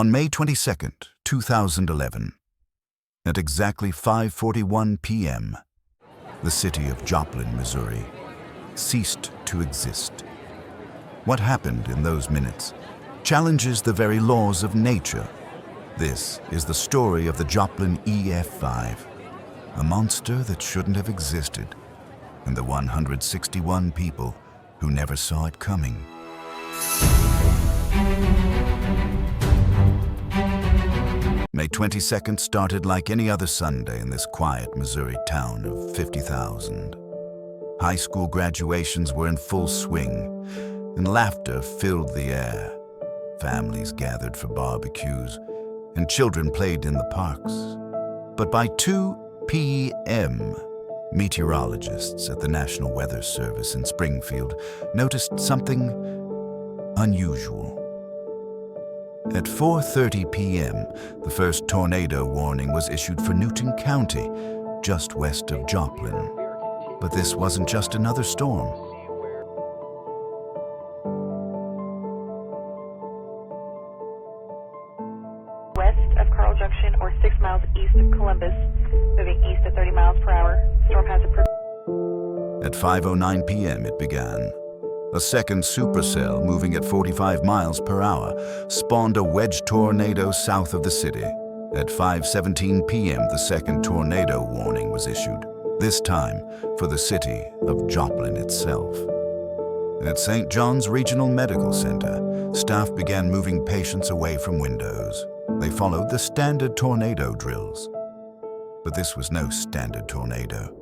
On May 22, 2011, at exactly 5:41 p.m., the city of Joplin, Missouri, ceased to exist. What happened in those minutes challenges the very laws of nature. This is the story of the Joplin EF5, a monster that shouldn't have existed, and the 161 people who never saw it coming. May 22nd started like any other Sunday in this quiet Missouri town of 50,000. High school graduations were in full swing, and laughter filled the air. Families gathered for barbecues, and children played in the parks. But by 2 p.m., meteorologists at the National Weather Service in Springfield noticed something unusual. At 4:30 p.m., the first tornado warning was issued for Newton County, just west of Joplin. But this wasn't just another storm. West of Carl Junction or 6 miles east of Columbus, moving east at 30 miles per hour. Storm has a... At 5:09 p.m. it began. A second supercell, moving at 45 miles per hour, spawned a wedge tornado south of the city. At 5:17 p.m., the second tornado warning was issued, this time for the city of Joplin itself. At St. John's Regional Medical Center, staff began moving patients away from windows. They followed the standard tornado drills. But this was no standard tornado.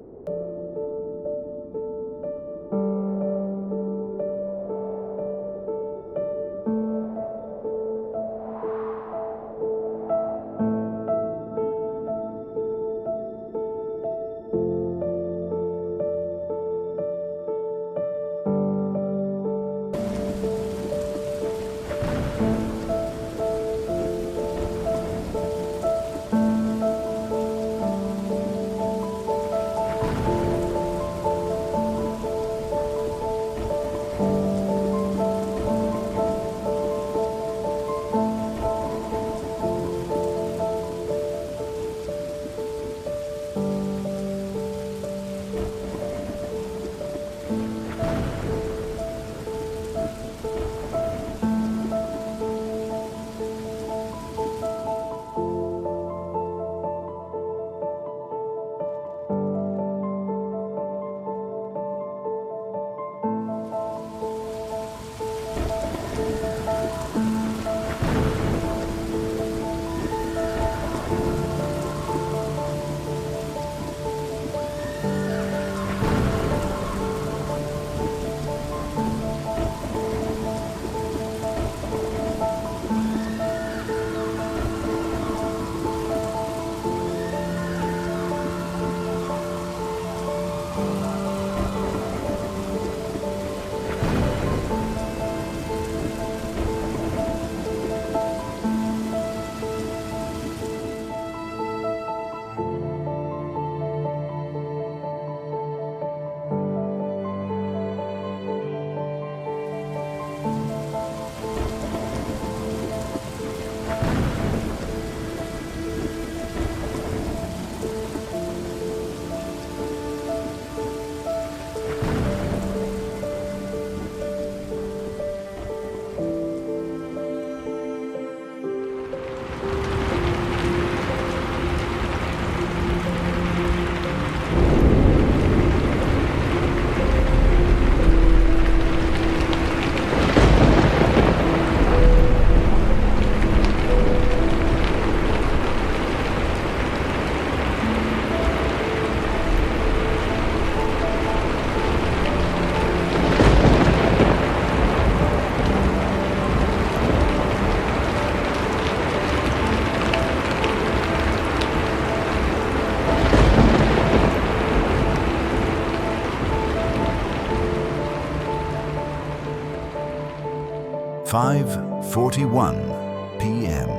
"5:41 p.m.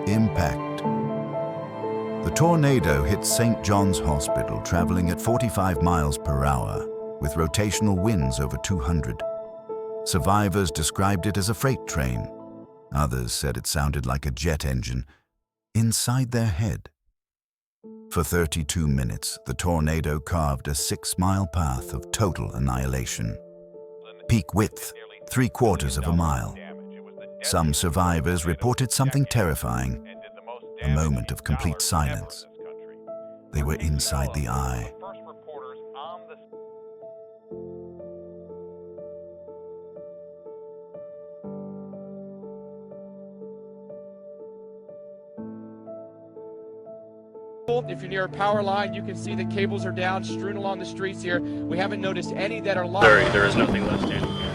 Impact. The tornado hit St. John's Hospital, traveling at 45 miles per hour, with rotational winds over 200. Survivors described it as a freight train. Others said it sounded like a jet engine inside their head. For 32 minutes, the tornado carved a 6-mile path of total annihilation. Peak width, 3/4 of a mile. Some survivors reported something terrifying, a moment of complete silence. They were inside the eye. If you're near a power line, you can see the cables are down, strewn along the streets here. We haven't noticed any that are locked. There is nothing left standing here.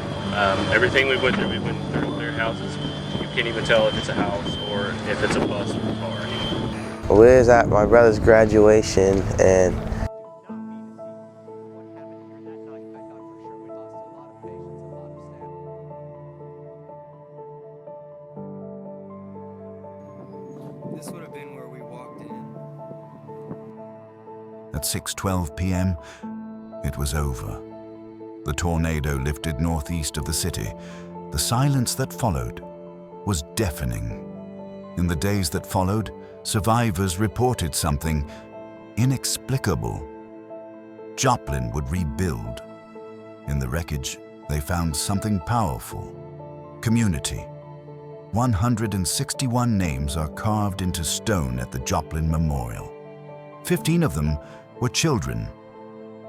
Everything we went through their houses. You can't even tell if it's a house or if it's a bus or a car. We was at my brother's graduation, and this would have been where we walked in. At 6:12 p.m., it was over. The tornado lifted northeast of the city. The silence that followed was deafening. In the days that followed, survivors reported something inexplicable. Joplin would rebuild. In the wreckage, they found something powerful: community. 161 names are carved into stone at the Joplin Memorial. 15 of them were children.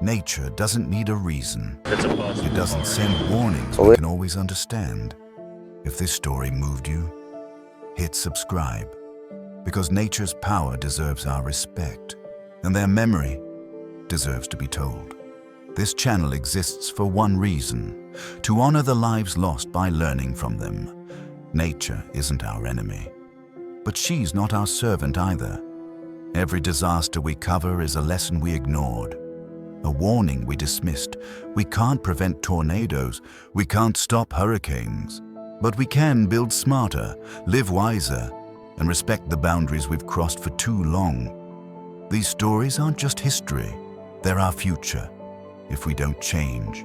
Nature doesn't need a reason. It's a bus. It doesn't send warnings we can always understand. If this story moved you, hit subscribe, because nature's power deserves our respect, and their memory deserves to be told. This channel exists for one reason: to honor the lives lost by learning from them. Nature isn't our enemy, but she's not our servant either. Every disaster we cover is a lesson we ignored, a warning we dismissed. We can't prevent tornadoes, we can't stop hurricanes, but we can build smarter, live wiser, and respect the boundaries we've crossed for too long. These stories aren't just history, they're our future, if we don't change.